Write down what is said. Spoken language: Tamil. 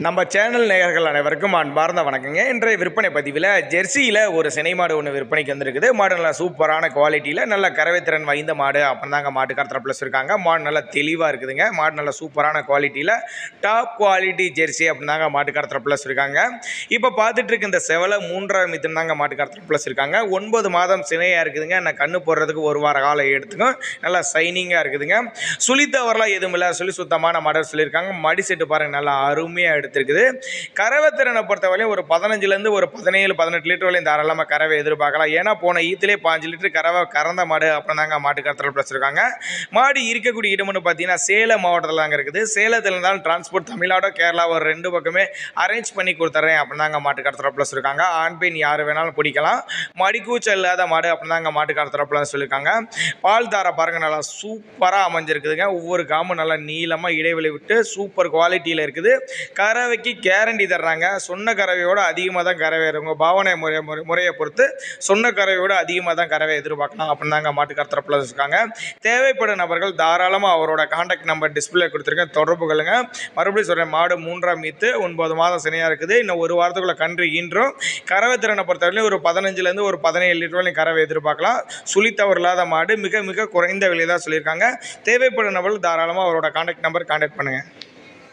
நம்ம சேனல் நேயர்கள் அனைவருக்கும் அன்பார்ந்த வணக்கங்க. இன்றைய விற்பனை பதிவில் ஜெர்சியில் ஒரு சினை மாடு ஒன்று விற்பனைக்கு வந்திருக்குது. மாடு நல்லா சூப்பரான குவாலிட்டியில் நல்ல கறவைத்திறன் வாய்ந்த மாடு அப்படின்னு தாங்க மாட்டுக்காரத்தில் ப்ளஸ் இருக்காங்க. மாடு நல்லா தெளிவாக இருக்குதுங்க. மாடு நல்லா சூப்பரான குவாலிட்டியில் டாப் குவாலிட்டி ஜெர்சி அப்படின்னு தாங்க மாட்டுக்காரத்தில் ப்ளஸ் இருக்காங்க. இப்போ பார்த்துட்டு இருக்க இந்த செவலை 3.5 மீத்தம் தாங்க மாட்டுக்காரத்தில் ப்ளஸ் இருக்காங்க. 9 மாதம் சினையாக இருக்குதுங்க. நான் கண்ணு போடுறதுக்கு ஒரு வார காலம் எடுத்துக்கும். நல்லா சைனிங்காக இருக்குதுங்க. சுழித்தவரெலாம் எதுவும் இல்லை, சுத்தமான மாடல் சொல்லியிருக்காங்க. மடி செட்டு பாருங்கள், நல்லா அருமையாக எடுத்துருக்குது. கறவைத்திறனை பொறுத்தவரையும் ஒரு 15லேருந்து ஒரு 17-18 லிட்டர் வரையும் தாராளமாக கறவை எதிர்பார்க்கலாம். ஏன்னா போன ஈத்திலே 5 லிட்டர் கறவை கறந்த மாடு அப்படின்னு தாங்க மாட்டுக்காரத்தில் ப்ளஸ் இருக்காங்க. மாடு இருக்கக்கூடிய இடம்னு பார்த்தீங்கன்னா சேலம் மாவட்டத்தில் தாங்க இருக்குது. சேலத்தில் இருந்தாலும் டிரான்ஸ்போர்ட் தமிழ்நாடு கேரளா ஒரு 2 பக்கமே அரேஞ்ச் பண்ணி கொடுத்துட்றேன் அப்படின்னு தாங்க மாட்டுக்காரத்தில் ப்ளஸ் இருக்காங்க. ஆண் பெண் யார் வேணாலும் பிடிக்கலாம். மடிக்கூச்சல் இல்லாத மாடு அப்படின்னு தாங்க மாட்டுக்காரத்தில் ப்ளஸ் சொல்லியிருக்காங்க. பால் தார பாருங்கள், நல்லா சூப்பராக அமைஞ்சிருக்குதுங்க. ஒவ்வொரு காமும் நல்லா நீளமாக இடைவெளி விட்டு சூப்பர் குவாலிட்டியில் இருக்குது. கறவைக்கு கேரண்டி தர்றாங்க. சொன்ன கறவையோடு அதிகமாக தான் கறவை இருக்கும். பாவனை முறையை பொறுத்து சொன்ன கறவையோடு அதிகமாக தான் கறவை எதிர்பார்க்கலாம் அப்படின்னு தாங்க மாட்டுக்காரத்தில் ப்ளஸ் இருக்காங்க. தேவைப்படும் நபர்கள் தாராளமாக அவரோட கான்டாக்ட் நம்பர் டிஸ்பிளே கொடுத்துருக்கேன், தொடர்பு கொள்ளுங்க. மறுபடியும் சொல்கிறேன், மாடு 3ஆம் மீத்து 9 மாதம் சினையாக இருக்குது. இன்னும் ஒரு வாரத்துக்குள்ள கன்று ஈன்றும். கறவை திறனை பொறுத்தவரையிலும் ஒரு 15லேருந்து ஒரு 17 லிட்டர் வரையும் கறவை எதிர்பார்க்கலாம். சுழித்தவர் இல்லாத மாடு, மிக மிக குறைந்த விலை தான் சொல்லியிருக்காங்க. தேவைப்படும் நபர்கள் தாராளமாக அவரோட கான்டாக்ட் நம்பர் கான்டாக்ட் பண்ணுங்கள்.